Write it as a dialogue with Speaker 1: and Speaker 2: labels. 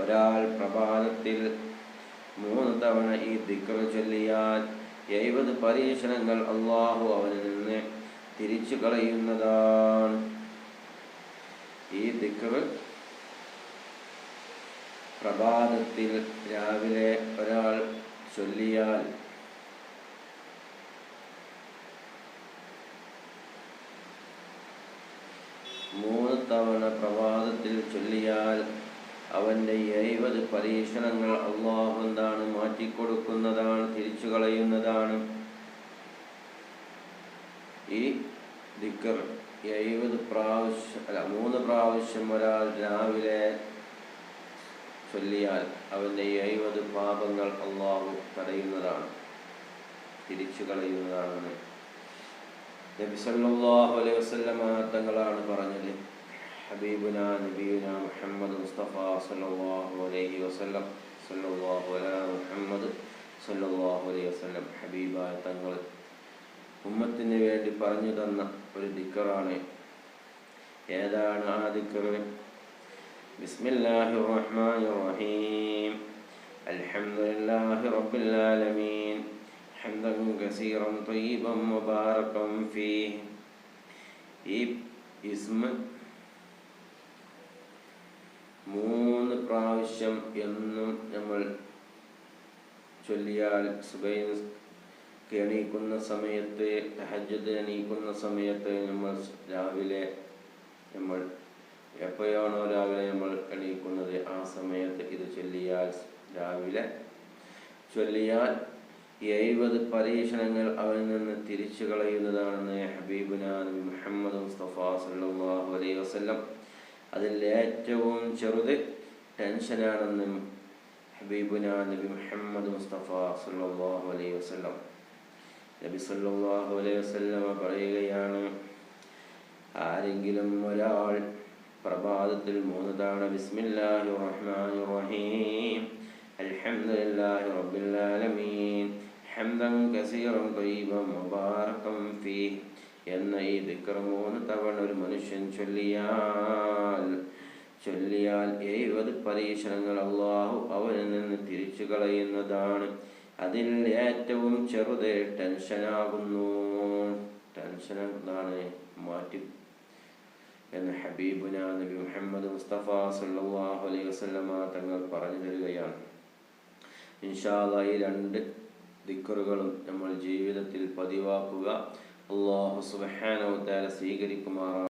Speaker 1: ഒരാൾ പ്രഭാതത്തിൽ 3 തവണ ഈ ദിക്ർ ചൊല്ലിയാൽ 70 പരീക്ഷണങ്ങൾ അല്ലാഹു അവനിൽ നിന്ന് തിരിച്ചു കളയുന്നതാണ്. ഈ ദിക്ർ പ്രഭാതത്തിൽ രാവിലെ ഒരാൾ ചൊല്ലിയാൽ 3 തവണ പ്രഭാതത്തിൽ ചൊല്ലിയാൽ അവൻ്റെ 70 പരീക്ഷണങ്ങൾ അല്ലാഹു മാറ്റിക്കൊടുക്കുന്നതാണ്, തിരിച്ചു കളയുന്നതാണ്. ഈ ദിക്ർ 3 പ്രാവശ്യം ഒരാൾ രാവിലെ ചൊല്ലിയാൽ അവൻ്റെ 70 പാപങ്ങൾ അല്ലാഹു തടയുന്നതാണ്, തിരിച്ചു കളയുന്നതാണെന്ന് നബി സല്ലല്ലാഹു അലൈഹി വസല്ലമ തങ്ങളാണ് പറഞ്ഞത്. ഹബീബുനാ നബിയുനാ മുഹമ്മദ് മുസ്തഫ സല്ലല്ലാഹു അലൈഹി വസല്ലം സല്ലല്ലാഹു അലാ മുഹമ്മദ് സല്ലല്ലാഹു അലൈഹി വസല്ലം ഹബീബായ തങ്ങൾ ഉമ്മത്തിന് വേണ്ടി പറഞ്ഞു തന്ന ഒരു ദിക്റാണ്. ഏതാണ് ആ ദിക്ർ? ബിസ്മില്ലാഹിർ റഹ്മാനിർ റഹീം അൽഹംദുലില്ലാഹി റബ്ബിൽ ആലമീൻ ഹംദൻ കസീറൻ ത്വയ്യിബൻ മുബാറകൻ ഫീഹി. ഈ ഇസ്മ 3 പ്രാവശ്യം എന്നും നമ്മൾ ചൊല്ലിയാൽ സുബഹിക്ക് എണീക്കുന്ന സമയത്ത്, തഹജ്ജുദ് എണീക്കുന്ന സമയത്ത്, നമ്മൾ രാവിലെ നമ്മൾ എപ്പോഴാണോ രാവിലെ നമ്മൾ എണീക്കുന്നത് ആ സമയത്ത് ഇത് ചൊല്ലിയാൽ, രാവിലെ ചൊല്ലിയാൽ 70 പരീക്ഷണങ്ങൾ അവനിൽ നിന്ന് തിരിച്ചു കളയുന്നതാണെന്ന് ഹബീബുനാ നബി മുഹമ്മദ് മുസ്തഫ സല്ലല്ലാഹു അലൈഹി വസല്ലം. അതിൽ ഏറ്റവും ചെറുത് ടെൻഷനാണെന്ന് ഹബീബുനാ നബി മുഹമ്മദ് മുസ്തഫ സല്ലല്ലാഹു അലൈഹി വസല്ലം. നബി സല്ലല്ലാഹു അലൈഹി വസല്ലം പറയുകയാണ്, ആരെങ്കിലും ഒരാൾ പ്രഭാതത്തിൽ 3 തവണ ബിസ്മില്ലാഹിർ റഹ്മാനിർ റഹീം അൽഹംദുലില്ലാഹി റബ്ബിൽ ആലമീൻ ഹംദൻ കസീറൻ ത്വയ്യിബൻ മുബാറകൻ ഫീഹി എന്ന ഈ ദിക്ർ 3 തവണ ഒരു മനുഷ്യൻ ചൊല്ലിയാൽ 70 പരീക്ഷണങ്ങൾ അല്ലാഹു അവനിൽ നിന്ന് തിരിച്ചു കളയുന്നതാണ്. അതിൽ ഏറ്റവും ചെറുത് ടെൻഷനാകുന്നു. ടെൻഷൻ എന്താണ്? മാറ്റി എന്ന് ഹബീബുനാ നബി മുഹമ്മദ് മുസ്തഫ സല്ലല്ലാഹു അലൈഹി വസല്ലമ തങ്ങൾ പറഞ്ഞു തരികയാണ്. ഇൻഷാ അല്ലാഹ് ഈ 2 ദിക്റുകളും നമ്മൾ ജീവിതത്തിൽ പതിവാക്കുക. അല്ലാഹു സുബ്ഹാനഹു വ തആല സ്വീകരിക്കുമാറാകട്ടെ.